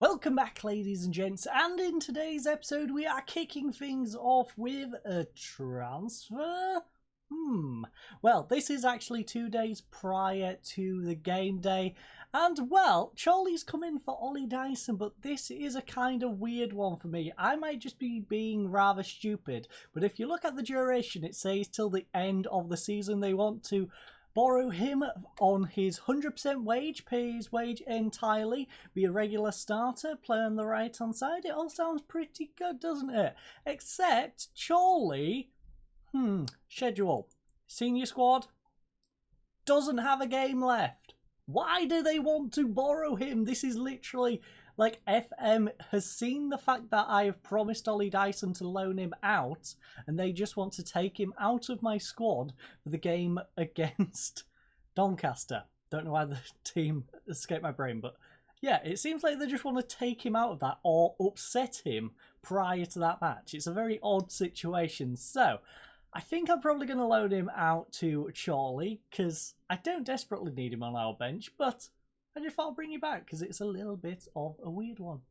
Welcome back, ladies and gents, and in today's episode we are kicking things off with a transfer. Well, this is actually 2 days prior to the game day, and well, Charlie's come in for Ollie Dyson, but this is a kind of weird one for me. I might just be being rather stupid, but if you look at the duration, it says till the end of the season. They want to borrow him on his 100% wage, pay his wage entirely, be a regular starter, play on the right hand side. It all sounds pretty good, doesn't it? Except Charlie, schedule. Senior squad doesn't have a game left. Why do they want to borrow him? This is literally like FM has seen the fact that I have promised Ollie Dyson to loan him out, and they just want to take him out of my squad for the game against Doncaster. Don't know why the team escaped my brain, but yeah, it seems like they just want to take him out of that or upset him prior to that match. It's a very odd situation. So I think I'm probably going to loan him out to Charlie because I don't desperately need him on our bench, but I just thought I'll bring you back because it's a little bit of a weird one.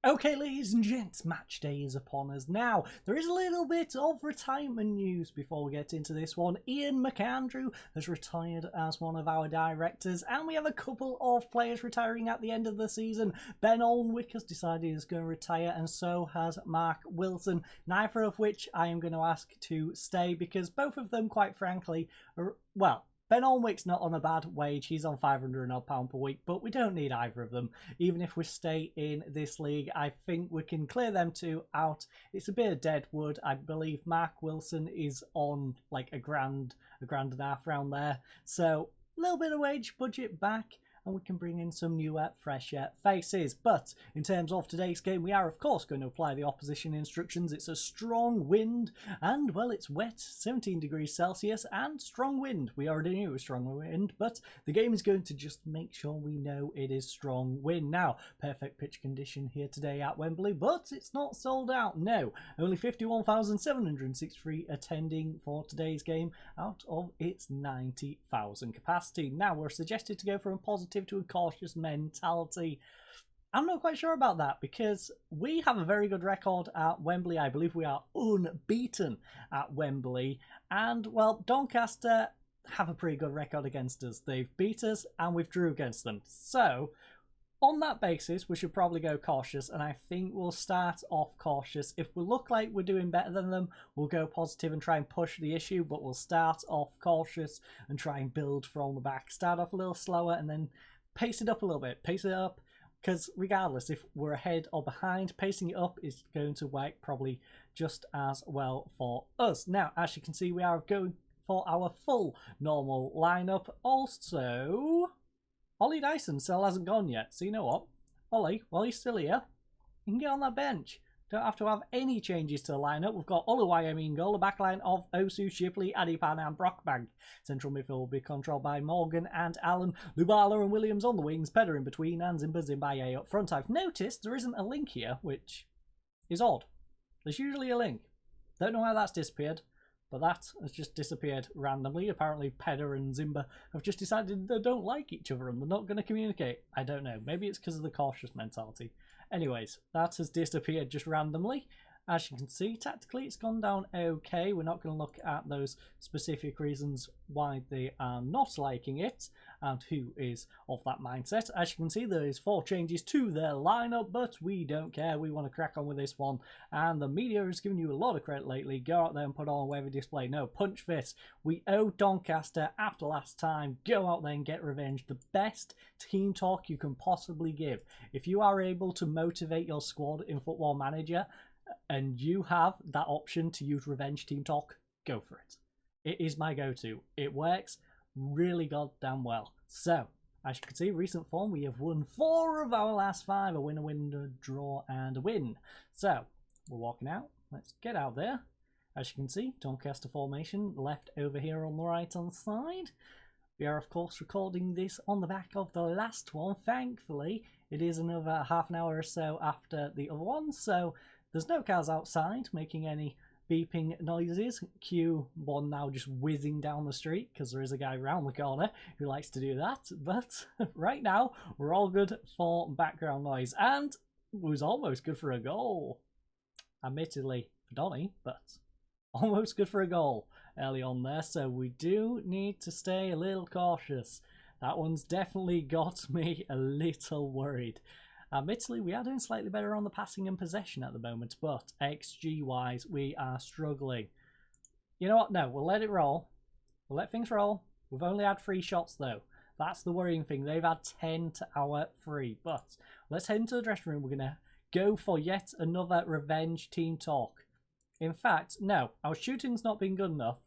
Okay, ladies and gents, match day is upon us now. There is a little bit of retirement news before we get into this one. Ian McAndrew has retired as one of our directors, and we have a couple of players retiring at the end of the season. Ben Olnwick has decided he's going to retire, and so has Mark Wilson, neither of which I am going to ask to stay because both of them, quite frankly, are, well, Ben Olnwick's not on a bad wage, he's on £500 per week, but we don't need either of them. Even if we stay in this league, I think we can clear them two out. It's a bit of dead wood. I believe Mark Wilson is on like a grand and a half around there. So a little bit of wage budget back, and we can bring in some newer, fresher faces. But in terms of today's game, we are of course going to apply the opposition instructions. It's a strong wind, and well, it's wet, 17 degrees Celsius, and strong wind. We already knew it was strong wind, but the game is going to just make sure we know it is strong wind. Now, perfect pitch condition here today at Wembley, but it's not sold out, no. Only 51,763 attending for today's game out of its 90,000 capacity. Now, we're suggested to go from a positive to a cautious mentality. I'm not quite sure about that because we have a very good record at Wembley. I believe we are unbeaten at Wembley, and well, Doncaster have a pretty good record against us. They've beat us and we've drew against them. So on that basis, we should probably go cautious, and I think we'll start off cautious. If we look like we're doing better than them, we'll go positive and try and push the issue, but we'll start off cautious and try and build from the back. Start off a little slower and then pace it up a little bit. Pace it up, because regardless if we're ahead or behind, pacing it up is going to work probably just as well for us. Now, as you can see, we are going for our full normal lineup. Also, Ollie Dyson still hasn't gone yet, so you know what? Ollie, while he's still here, you can get on that bench. Don't have to have any changes to the lineup. We've got Oluwayemi in goal, a backline of Osu, Shipley, Adipan and Brockbank. Central midfield will be controlled by Morgan and Allen. Lubala and Williams on the wings, Pedder in between, and Zimba Zimbaye up front. I've noticed there isn't a link here, which is odd. There's usually a link. Don't know how that's disappeared, but that has just disappeared randomly. Apparently Pedder and Zimba have just decided they don't like each other and they're not going to communicate. I don't know. Maybe it's because of the cautious mentality. Anyways, that has disappeared just randomly. As you can see, tactically it's gone down okay. We're not going to look at those specific reasons why they are not liking it and who is of that mindset. As you can see, there is 4 changes to their lineup, but we don't care. We want to crack on with this one. And the media has given you a lot of credit lately. Go out there and put on a wavy display. No, punch this. We owe Doncaster after last time. Go out there and get revenge. The best team talk you can possibly give. If you are able to motivate your squad in Football Manager, and you have that option to use revenge team talk, go for it. It is my go-to. It works really goddamn well. So, as you can see, recent form, we have won 4 of our last 5. A win, a draw, and a win. So, we're walking out. Let's get out there. As you can see, Doncaster formation left over here on the right-hand side. We are, of course, recording this on the back of the last one. Thankfully, it is another half an hour or so after the other one, so there's no cars outside making any beeping noises. Q1 now just whizzing down the street because there is a guy around the corner who likes to do that. But right now, we're all good for background noise. And was almost good for a goal. Admittedly for Donny, but almost good for a goal early on there. So we do need to stay a little cautious. That one's definitely got me a little worried. Admittedly, we are doing slightly better on the passing and possession at the moment, but XG-wise, we are struggling. You know what? No, we'll let it roll. We'll let things roll. We've only had 3 shots, though. That's the worrying thing. They've had 10 to our 3. But let's head into the dressing room. We're going to go for yet another revenge team talk. In fact, no, our shooting's not been good enough.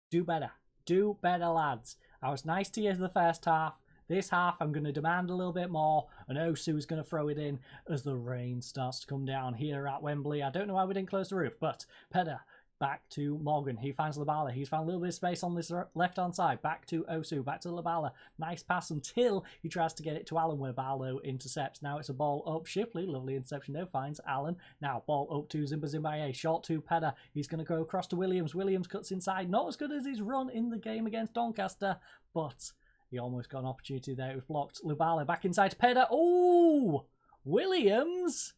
Do better. Do better, lads. I was nice to you the first half. This half, I'm going to demand a little bit more, and Osu's going to throw it in as the rain starts to come down here at Wembley. I don't know why we didn't close the roof, but Pedder back to Morgan. He finds Labala. He's found a little bit of space on this left-hand side. Back to Osu. Back to Labala. Nice pass until he tries to get it to Allen, where Barlow intercepts. Now it's a ball up. Shipley, lovely interception though, finds Allen. Now ball up to Zimbaye. Short to Pedder. He's going to go across to Williams. Williams cuts inside. Not as good as his run in the game against Doncaster, but he almost got an opportunity there. It was blocked. Lubala back inside to Pedder. Oh! Williams!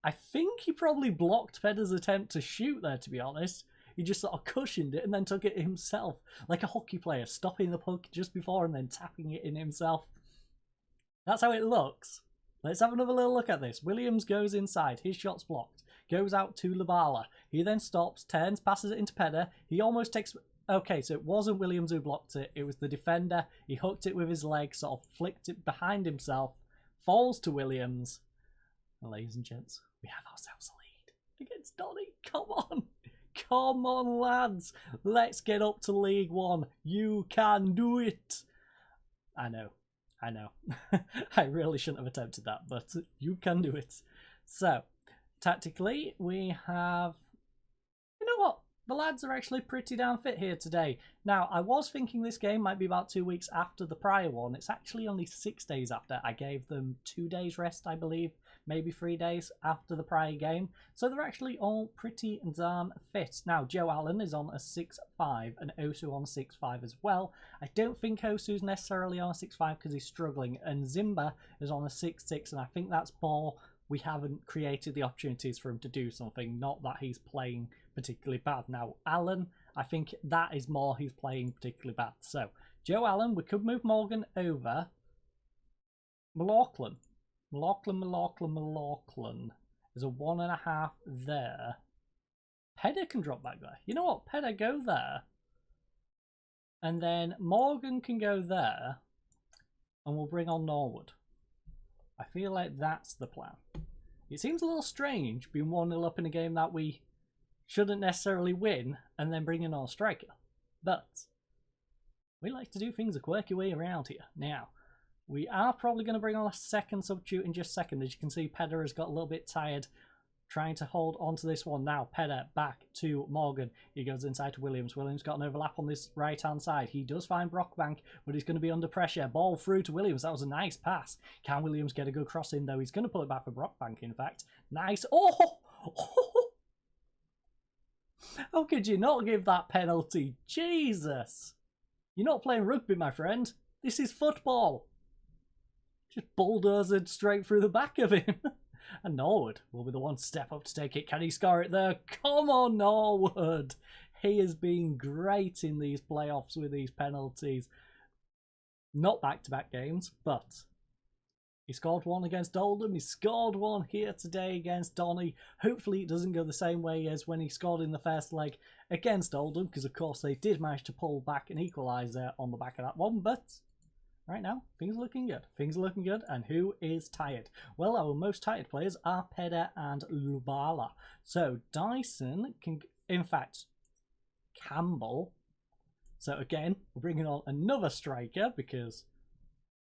I think he probably blocked Pedder's attempt to shoot there, to be honest. He just sort of cushioned it and then took it himself. Like a hockey player, stopping the puck just before and then tapping it in himself. That's how it looks. Let's have another little look at this. Williams goes inside. His shot's blocked. Goes out to Lubala. He then stops, turns, passes it into Pedder. He almost takes... Okay, so it wasn't Williams who blocked it. It was the defender. He hooked it with his leg, sort of flicked it behind himself. Falls to Williams. And ladies and gents, we have ourselves a lead against Donny. Come on. Come on, lads. Let's get up to League One. You can do it. I know. I really shouldn't have attempted that, but you can do it. So, tactically, we have... You know what? The lads are actually pretty damn fit here today. Now, I was thinking this game might be about 2 weeks after the prior one. It's actually only 6 days after. I gave them 2 days rest, I believe. Maybe 3 days after the prior game. So they're actually all pretty damn fit. Now, Joe Allen is on a 6'5" and Osu on a 6'5" as well. I don't think Osu's necessarily on a 6'5" because he's struggling. And Zimba is on a 6'6", and I think that's more we haven't created the opportunities for him to do something. Not that he's playing particularly bad. Now, Allen, I think that is more he's playing particularly bad. So, Joe Allen, we could move Morgan over. McLaughlin. There's a 1.5 there. Pedder can drop back there. You know what? Pedder, go there. And then Morgan can go there. And we'll bring on Norwood. I feel like that's the plan. It seems a little strange being 1-0 up in a game that we shouldn't necessarily win and then bringing on a striker. But we like to do things a quirky way around here. Now, we are probably going to bring on a second substitute in just a second. As you can see, Pedder has got a little bit tired trying to hold on to this one. Now, Pedder back to Morgan. He goes inside to Williams. Williams got an overlap on this right-hand side. He does find Brockbank, but he's going to be under pressure. Ball through to Williams. That was a nice pass. Can Williams get a good cross in, though? He's going to pull it back for Brockbank, in fact. Nice. Oh! How could you not give that penalty? Jesus! You're not playing rugby, my friend. This is football. Just bulldozed straight through the back of him. And Norwood will be the one to step up to take it. Can he score it there? Come on, Norwood. He has been great in these playoffs with these penalties. Not back-to-back games, but he scored one against Oldham. He scored one here today against Donny. Hopefully it doesn't go the same way as when he scored in the first leg against Oldham, because of course they did manage to pull back an equaliser on the back of that one, but right now, things are looking good. Things are looking good. And who is tired? Well, our most tired players are Pedder and Lubala. So Dyson can, in fact, Campbell. So again, we're bringing on another striker because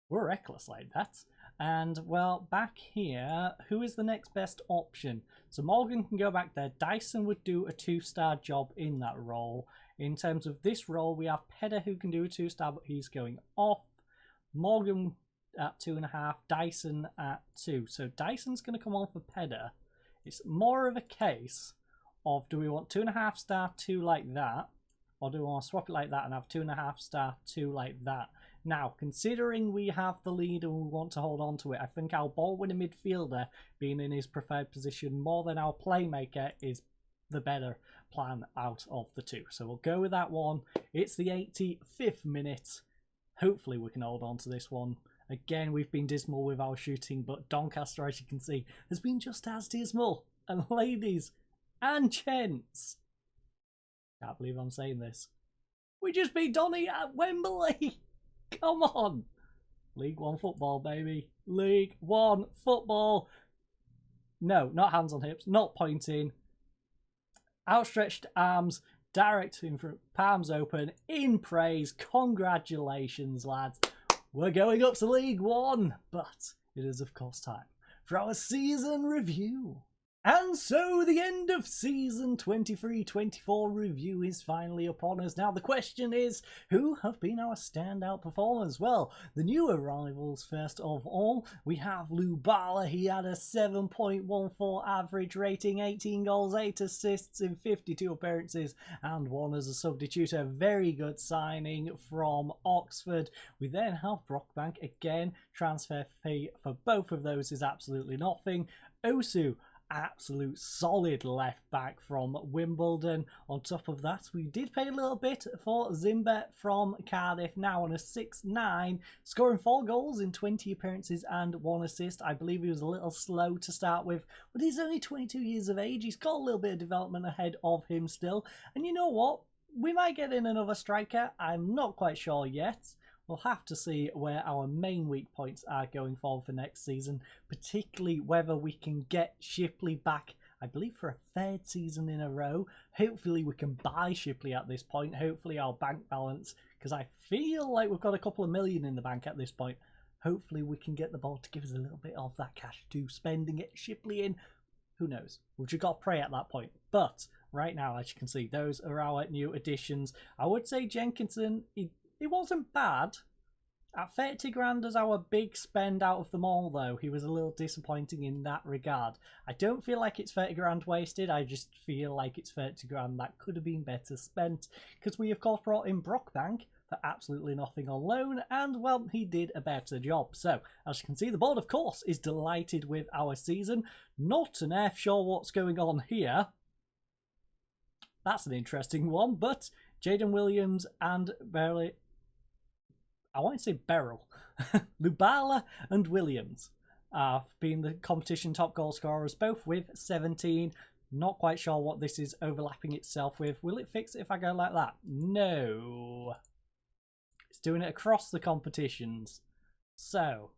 we're reckless like that. And well, back here, who is the next best option? So Morgan can go back there. Dyson would do a 2-star job in that role. In terms of this role, we have Pedder who can do a 2-star, but he's going off. Morgan at 2.5, Dyson at 2. So Dyson's going to come on for Pedder. It's more of a case of, do we want 2.5 star 2 like that, or do we want to swap it like that and have 2.5 star 2 like that? Now, considering we have the lead and we want to hold on to it, I think our ball-winning midfielder being in his preferred position more than our playmaker is the better plan out of the two. So we'll go with that one. It's the 85th minute. Hopefully we can hold on to this one. Again, we've been dismal with our shooting, but Doncaster, as you can see, has been just as dismal. And ladies and gents, can't believe I'm saying this, we just beat Donny at Wembley. Come on. League One football, baby. League One football. No, not hands on hips, not pointing. Outstretched arms, direct in front, palms open, in praise. Congratulations, lads. We're going up to League One, but it is, of course, time for our season review. And so the end of season 23-24 review is finally upon us. Now the question is, who have been our standout performers? Well, the new arrivals first of all, we have Lubala. He had a 7.14 average rating, 18 goals, 8 assists in 52 appearances and 1 as a substitute. A very good signing from Oxford. We then have Brockbank again. Transfer fee for both of those is absolutely nothing. Osu, absolute solid left back from Wimbledon. On top of that, we did pay a little bit for Zimba from Cardiff, now on a 6-9, scoring 4 goals in 20 appearances and 1 assist. I believe he was a little slow to start with, but he's only 22 years of age. He's got a little bit of development ahead of him still. And you know what? We might get in another striker. I'm not quite sure yet. We'll have to see where our main weak points are going forward for next season, particularly whether we can get Shipley back, I believe, for a 3rd season in a row. Hopefully we can buy Shipley at this point. Hopefully our bank balance, because I feel like we've got a couple of million in the bank at this point. Hopefully we can get the ball to give us a little bit of that cash to spend and get Shipley in. Who knows? We've just got to pray at that point. But right now, as you can see, those are our new additions. I would say Jenkinson, it wasn't bad. At 30 grand as our big spend out of them all, though, he was a little disappointing in that regard. I don't feel like it's 30 grand wasted. I just feel like it's 30 grand that could have been better spent. Because we, of course, brought in Brockbank for absolutely nothing on loan. And, well, he did a better job. So, as you can see, the board, of course, is delighted with our season. Not an F sure what's going on here. That's an interesting one. But Jaden Williams and Barely... I want to say Beryl, Lubala and Williams being the competition top goal scorers, both with 17. Not quite sure what this is overlapping itself with. Will it fix it if I go like that? No. It's doing it across the competitions. So,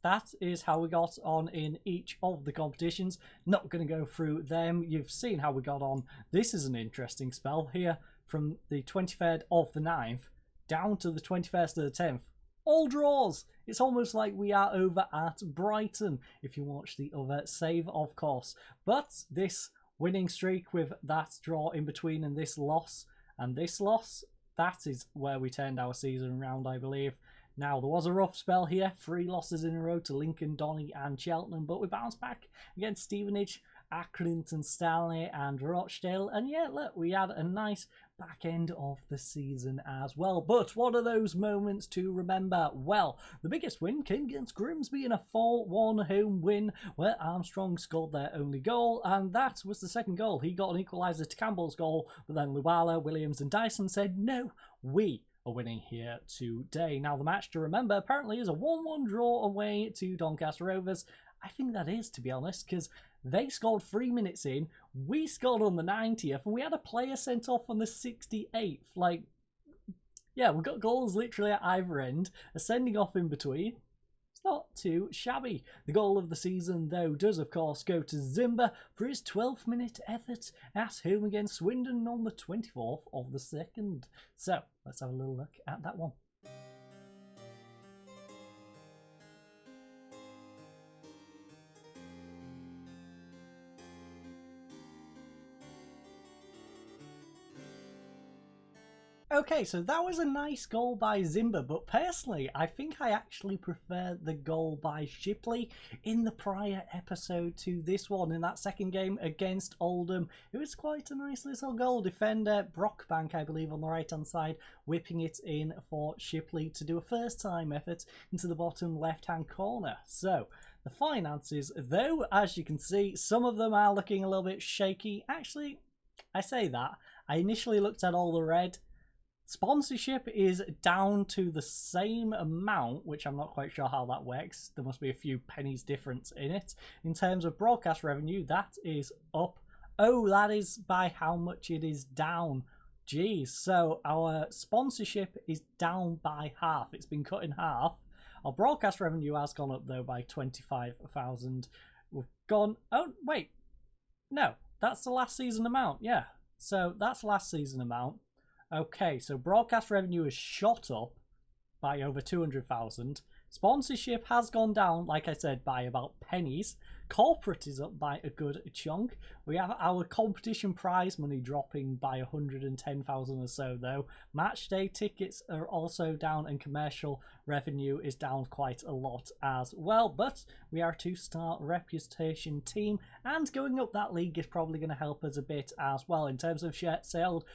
that is how we got on in each of the competitions. Not going to go through them. You've seen how we got on. This is an interesting spell here from the 23rd of the 9th. Down to the 21st of the 10th. All draws. It's almost like we are over at Brighton, if you watch the other save, of course. But this winning streak with that draw in between and this loss, that is where we turned our season around, I believe. Now, there was a rough spell here. 3 losses in a row to Lincoln, Donny and Cheltenham, but we bounced back against Stevenage, Accrington, Stanley and Rochdale. And yeah, look, we had a nice back end of the season as well. But what are those moments to remember? Well, the biggest win came against Grimsby in a 4-1 home win where Armstrong scored their only goal, and that was the second goal. He got an equaliser to Campbell's goal, but then Lubala, Williams and Dyson said, no, we are winning here today. Now, the match to remember apparently is a 1-1 draw away to Doncaster Rovers. I think that is, to be honest, because they scored 3 minutes in, we scored on the 90th, and we had a player sent off on the 68th. Like, yeah, we got goals literally at either end, a sending off in between. It's not too shabby. The goal of the season, though, does, of course, go to Zimba for his 12th minute effort at home against Swindon on the 24th of the 2nd. So, let's have a little look at that one. Okay, so that was a nice goal by Zimba, but personally, I think I actually prefer the goal by Shipley in the prior episode to this one. In that second game against Oldham, it was quite a nice little goal. Defender Brockbank, I believe, on the right-hand side, whipping it in for Shipley to do a first-time effort into the bottom left-hand corner. So, the finances, though, as you can see, some of them are looking a little bit shaky. Actually, I say that. I initially looked at all the red. Sponsorship is down to the same amount, which I'm not quite sure how that works. There must be a few pennies difference in it. In terms of broadcast revenue, that is up. Oh, that is by how much it is down. Geez, so our sponsorship is down by half. It's been cut in half. Our broadcast revenue has gone up, though, by 25,000. We've gone... Oh, wait. No, that's the last season amount. Yeah, so that's last season amount. Okay, so broadcast revenue has shot up by over 200,000. Sponsorship has gone down, like I said, by about pennies. Corporate is up by a good chunk. We have our competition prize money dropping by 110,000 or so, though. Match day tickets are also down, and commercial revenue is down quite a lot as well. But we are a 2-star reputation team, and going up that league is probably going to help us a bit as well. In terms of shirt sales,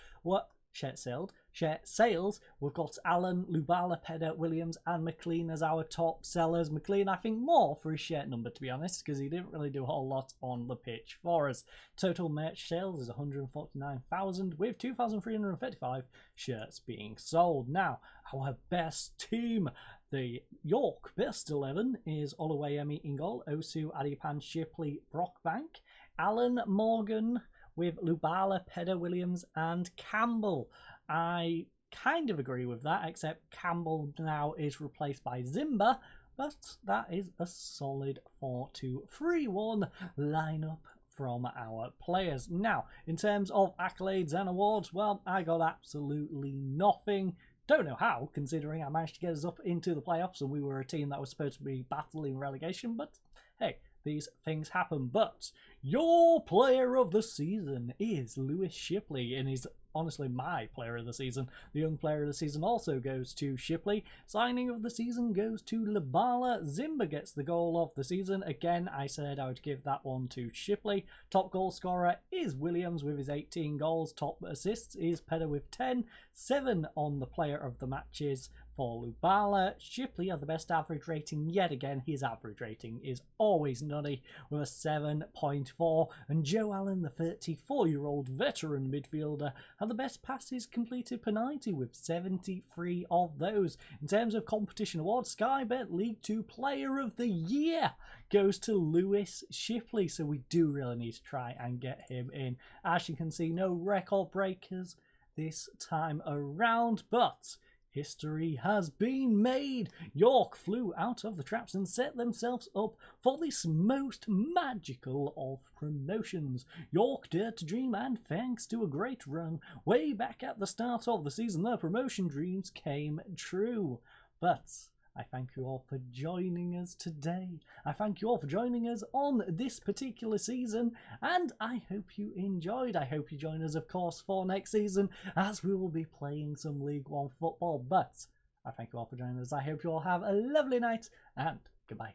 we've got Allen, Lubala, Pedder, Williams and McLean as our top sellers. McLean, I think, more for his shirt number, to be honest, because he didn't really do a whole lot on the pitch for us. Total merch sales is 149,000 with 2,335 shirts being sold. Now, our best team, the York best 11, is Oluwayemi in goal, Osu, Adipan, Shipley, Brockbank, Allen, Morgan, with Lubala, Pedder, Williams and Campbell. I kind of agree with that, except Campbell now is replaced by Zimba, but that is a solid 4-2-3-1 lineup from our players. Now, in terms of accolades and awards, well, I got absolutely nothing. Don't know how, considering I managed to get us up into the playoffs and we were a team that was supposed to be battling relegation, but hey, these things happen. But your player of the season is Lewis Shipley, and he's honestly my player of the season. The young player of the season also goes to Shipley. Signing of the season goes to Lubala. Zimba gets the goal of the season. Again, I said I would give that one to Shipley. Top goal scorer is Williams with his 18 goals. Top assists is Pedder with 10. 7 on the player of the matches for Lubala. Shipley had the best average rating yet again. His average rating is always nutty with a 7.4. And Joe Allen, the 34-year-old veteran midfielder, had the best passes completed per 90 with 73 of those. In terms of competition awards, Sky Bet League 2 Player of the Year goes to Lewis Shipley, so we do really need to try and get him in. As you can see, no record breakers this time around, but history has been made. York flew out of the traps and set themselves up for this most magical of promotions. York dared to dream, and thanks to a great run way back at the start of the season, their promotion dreams came true. But I thank you all for joining us today. I thank you all for joining us on this particular season, and I hope you enjoyed. I hope you join us, of course, for next season, as we will be playing some League One football. But I thank you all for joining us. I hope you all have a lovely night, and goodbye.